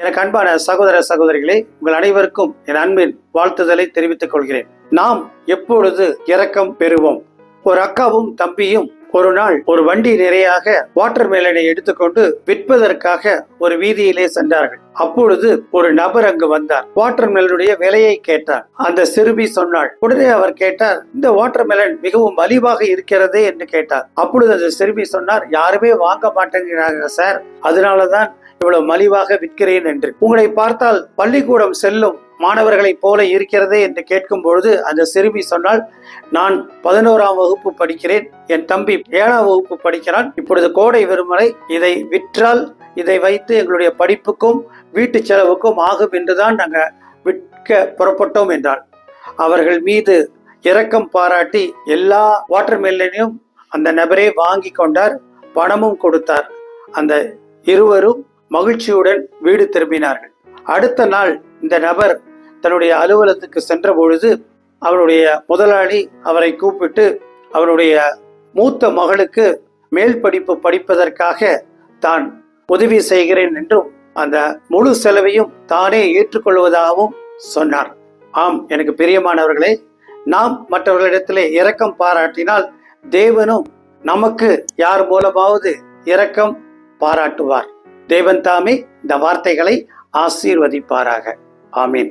எனக்கு அன்பான சகோதர சகோதரிகளே, உங்கள் அனைவருக்கும் என் அன்பின் வாழ்த்துதலை தெரிவித்துக் கொள்கிறேன். நாம் எப்பொழுது இரக்கம் பெறுவோம்? ஒரு அக்காவும் தம்பியும் ஒரு நாள் ஒரு வண்டி நிறையாக வாட்டர் மெலனை எடுத்துக்கொண்டு விற்பதற்காக ஒரு வீதியிலே சென்றார்கள். அப்பொழுது ஒரு நபர் அங்கு வந்தார். வாட்டர் மெலனுடைய விலையை கேட்டார். அந்த சிறுமி சொன்னாள். உடனே அவர் கேட்டார், இந்த வாட்டர் மெலன் மிகவும் மலிவாக இருக்கிறதே என்று கேட்டார். அப்பொழுது அந்த சிறுமி சொன்னார், யாருமே வாங்க மாட்டேங்கிறாங்க சார், அதனாலதான் இவ்வளவு மலிவாக விற்கிறேன் என்று. உங்களை பார்த்தால் பள்ளிக்கூடம் செல்லும் மாணவர்களைப் போல இருக்கிறதே என்று கேட்கும் பொழுது அந்த சிறுமி சொன்னால், நான் 11ஆம் வகுப்பு படிக்கிறேன், என் தம்பி 7ஆம் வகுப்பு படிக்கிறான், இப்பொழுது கோடை விடுமுறை, இதை விற்றால் இதை வைத்து எங்களுடைய படிப்புக்கும் வீட்டு செலவுக்கும் ஆகும் என்றுதான் நாங்கள் விற்க புறப்பட்டோம் என்றாள். அவர்கள் மீது இரக்கம் பாராட்டி எல்லா வாட்டர் மெலனையும் அந்த நபரே வாங்கி கொண்டார், பணமும் கொடுத்தார். அந்த இருவரும் மகிழ்ச்சியுடன் வீடு திரும்பினார்கள். அடுத்த நாள் இந்த நபர் தன்னுடைய அலுவலகத்துக்கு சென்ற பொழுது அவருடைய முதலாளி அவரை கூப்பிட்டு அவருடைய மூத்த மகளுக்கு மேல் படிப்பு படிப்பதற்காக தான் உதவி செய்கிறேன் என்றும் அந்த முழு செலவையும் தானே ஏற்றுக்கொள்வதாகவும் சொன்னார். ஆம், எனக்கு பிரியமானவர்களே, நாம் மற்றவர்களிடத்திலே இரக்கம் பாராட்டினால் தேவனும் நமக்கு யார் மூலமாவது இரக்கம் பாராட்டுவார். தேவன் தாமே இந்த வார்த்தைகளை ஆசீர்வதிப்பாராக. ஆமீன்.